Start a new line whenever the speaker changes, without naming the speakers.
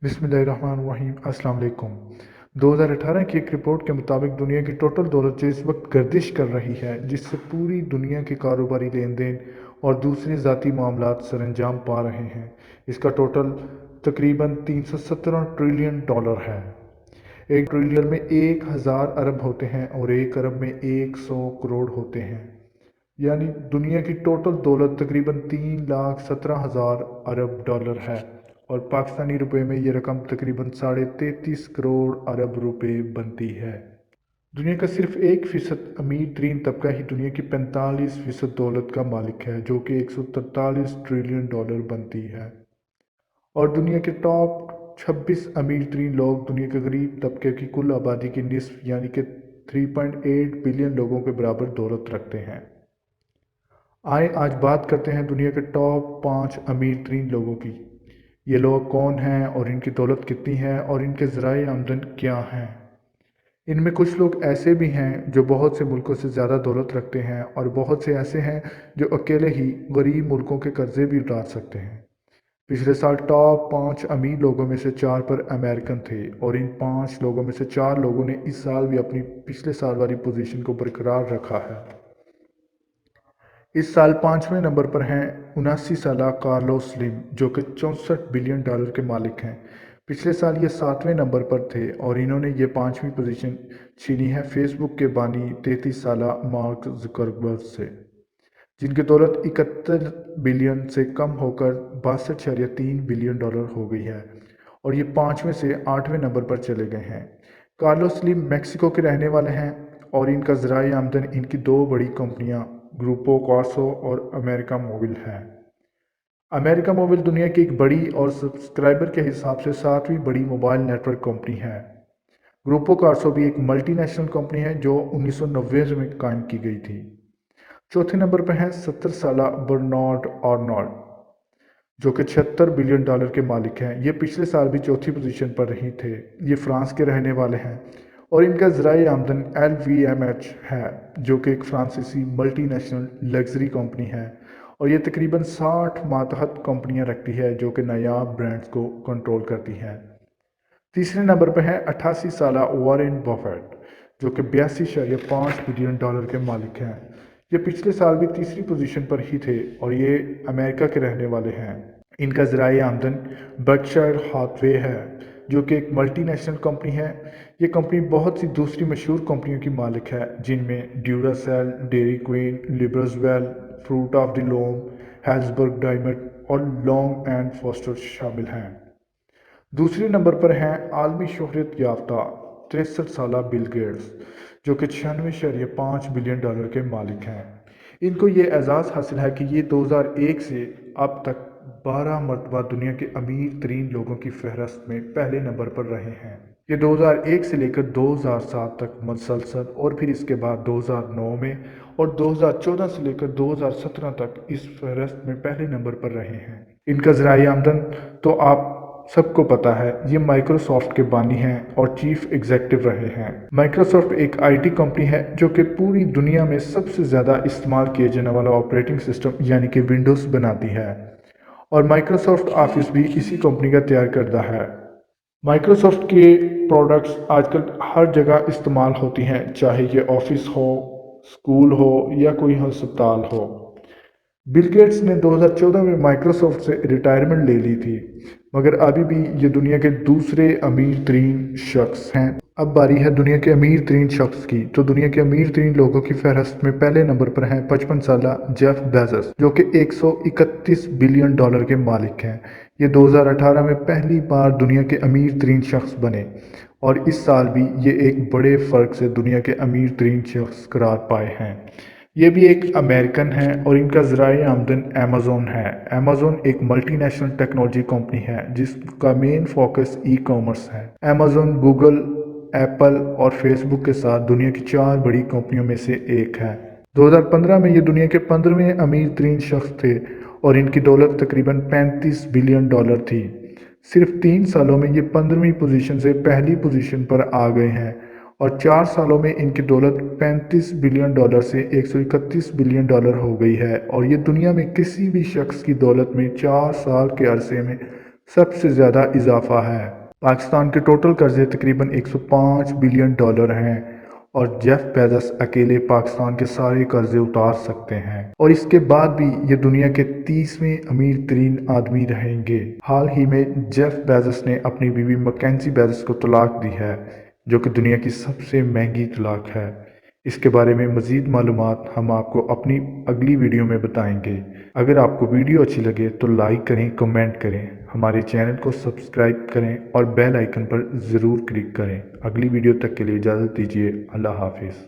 बिस्मिल्लाहिर्रहमानिर्रहीम। अस्सलाम वालेकुम। 2018 की एक रिपोर्ट के मुताबिक दुनिया की टोटल दौलत जो इस वक्त गर्दिश कर रही है, जिससे पूरी दुनिया के कारोबारी लेन देन और दूसरे ज़ाती मामलात सरंजाम पा रहे हैं, इसका टोटल तकरीबन 317 ट्रिलियन डॉलर है। एक ट्रिलियन में 1000 अरब होते हैं और एक अरब में 100 करोड़ होते हैं। यानी दुनिया की टोटल दौलत तकरीबन 3,17,000 अरब डॉलर है और पाकिस्तानी रुपए में ये रकम तकरीबन 33.5 करोड़ अरब रुपए बनती है। दुनिया का सिर्फ 1% अमीर तरीन तबका ही दुनिया की 45% दौलत का मालिक है, जो कि 143 ट्रिलियन डॉलर बनती है। और दुनिया के टॉप 26 अमीर तरीन लोग दुनिया के गरीब तबके की कुल आबादी की निस्फ यानी कि 3.8 बिलियन लोगों के बराबर दौलत रखते हैं। आए आज बात करते हैं दुनिया के टॉप 5 अमीर तरीन लोगों की। ये लोग कौन हैं और इनकी दौलत कितनी है और इनके ज़राए आमदन क्या हैं। इनमें कुछ लोग ऐसे भी हैं जो बहुत से मुल्कों से ज़्यादा दौलत रखते हैं और बहुत से ऐसे हैं जो अकेले ही गरीब मुल्कों के कर्जे भी उतार सकते हैं। पिछले साल टॉप 5 अमीर लोगों में से 4 पर अमेरिकन थे और इन 5 लोगों में से 4 लोगों ने इस साल भी अपनी पिछले साल वाली पोजीशन को बरकरार रखा है। इस साल 5वें नंबर पर हैं 79 साला कार्लोस स्लिम, जो कि 64 बिलियन डॉलर के मालिक हैं। पिछले साल ये 7वें नंबर पर थे और इन्होंने ये 5वीं पोजीशन छीनी है फेसबुक के बानी 33 साला मार्क जुकरबर्ग से, जिनकी दौलत 71 बिलियन से कम होकर 62.3 बिलियन डॉलर हो गई है और ये 5वें से 8वें नंबर पर चले गए हैं। कार्लोस स्लिम मैक्सिको के रहने वाले हैं और इनका ज़राए आमदन इनकी 2 बड़ी कंपनियां ग्रुपो कार्सो और अमेरिका मोबिल है। अमेरिका मोबिल दुनिया की एक बड़ी और सब्सक्राइबर के हिसाब से 7वीं बड़ी मोबाइल नेटवर्क कंपनी है। ग्रुपो कार्सो भी एक मल्टीनेशनल कंपनी है जो 1990 में कायम की गई थी। चौथे नंबर पर है 70 साला बर्नार्ड आर्नोल्ड, जो कि 76 बिलियन डॉलर के मालिक हैं। ये पिछले साल भी चौथी पोजीशन पर रही थे। ये फ्रांस के रहने वाले हैं और इनका ज़राए आमदन LVMH है, जो कि एक फ्रांसीसी मल्टीनेशनल लग्जरी कंपनी है और ये तकरीबन 60 मातहत कंपनियां रखती है जो कि नायाब ब्रांड्स को कंट्रोल करती हैं। तीसरे नंबर पर है 88 साला वॉरेन बफेट, जो कि 82.5 बिलियन डॉलर के मालिक हैं। ये पिछले साल भी तीसरी पोजीशन पर ही थे और ये अमेरिका के रहने वाले हैं। इनका ज़राए आमदन बर्कशायर हाथवे है, जो कि एक मल्टीनेशनल कंपनी है। ये कंपनी बहुत सी दूसरी मशहूर कंपनियों की मालिक है, जिनमें Duracell, Dairy Queen, Lubrizol, Fruit of the Loom, Helzberg Diamond और लॉन्ग एंड फोस्टर शामिल हैं। दूसरे नंबर पर हैं आलमी शोहरत याफ्ता 63 साला बिल गेट्स, जो कि 96.5 बिलियन डॉलर के मालिक हैं। इनको ये एजाज़ हासिल है कि ये 2001 से अब तक 12 मरतबा दुनिया के अमीर तरीन लोगों की फहरस्त में पहले नंबर पर रहे हैं। ये 2001 से लेकर 2007 तक मुसलसल और फिर इसके बाद 2009 में और 2014 से लेकर 2017 तक इस फहरस्त में पहले नंबर पर रहे हैं। इनका ज़राए आमदन तो आप सबको पता है, ये माइक्रोसॉफ्ट के बानी हैं और चीफ एग्जीक्यूटिव रहे हैं। माइक्रोसॉफ्ट एक IT कंपनी है जो कि पूरी दुनिया में सबसे ज़्यादा इस्तेमाल किए जाने वाला ऑपरेटिंग सिस्टम यानी कि विंडोज़ बनाती है और माइक्रोसॉफ्ट ऑफिस भी इसी कंपनी का तैयार करता है। माइक्रोसॉफ्ट के प्रोडक्ट्स आजकल हर जगह इस्तेमाल होती हैं, चाहे ये ऑफिस हो, स्कूल हो या कोई अस्पताल हो। बिल गेट्स ने 2014 में माइक्रोसॉफ्ट से रिटायरमेंट ले ली थी, मगर अभी भी ये दुनिया के दूसरे अमीर तरीन शख्स हैं। अब बारी है दुनिया के अमीर तरीन शख्स की, तो दुनिया के अमीर तरीन लोगों की फहरस्त में पहले नंबर पर हैं 55 साला जेफ बेजोस, जो कि 131 बिलियन डॉलर के मालिक हैं। ये 2018 में पहली बार दुनिया के अमीर तरीन शख्स बने और इस साल भी ये एक बड़े फ़र्क से दुनिया के अमीर तरीन शख्स करार पाए हैं। ये भी एक अमेरिकन है और इनका ज़राए आमदन अमेज़ॉन है। अमेज़ॉन एक मल्टीनेशनल टेक्नोलॉजी कंपनी है जिसका मेन फोकस ई-कॉमर्स है। अमेज़ॉन गूगल, एप्पल और फेसबुक के साथ दुनिया की 4 बड़ी कंपनियों में से एक है। 2015 में ये दुनिया के 15वें अमीर तरीन शख्स थे और इनकी दौलत तकरीबन 35 बिलियन डॉलर थी। सिर्फ 3 सालों में ये 15वीं पोजीशन से पहली पोजीशन पर आ गए हैं और 4 सालों में इनकी दौलत 35 बिलियन डॉलर से 131 बिलियन डॉलर हो गई है और ये दुनिया में किसी भी शख्स की दौलत में 4 साल के अरसे में سب سے زیادہ اضافہ ہے۔ پاکستان کے ٹوٹل قرضے تقریباً $105 بلین ہیں اور جیف بیزوس اکیلے پاکستان کے سارے قرضے اتار سکتے ہیں، اور اس کے بعد بھی یہ دنیا کے 30ویں امیر ترین آدمی رہیں گے۔ حال ہی میں جیف بیزوس نے اپنی بیوی مکینزی بیزوس کو طلاق دی ہے، جو کہ دنیا کی سب سے مہنگی طلاق ہے۔ اس کے بارے میں مزید معلومات ہم آپ کو اپنی اگلی ویڈیو میں بتائیں گے۔ اگر آپ کو ویڈیو اچھی لگے تو لائک کریں، کمنٹ کریں، ہمارے چینل کو سبسکرائب کریں اور بیل آئیکن پر ضرور کلک کریں۔ اگلی ویڈیو تک کے لیے اجازت دیجیے۔ اللہ حافظ۔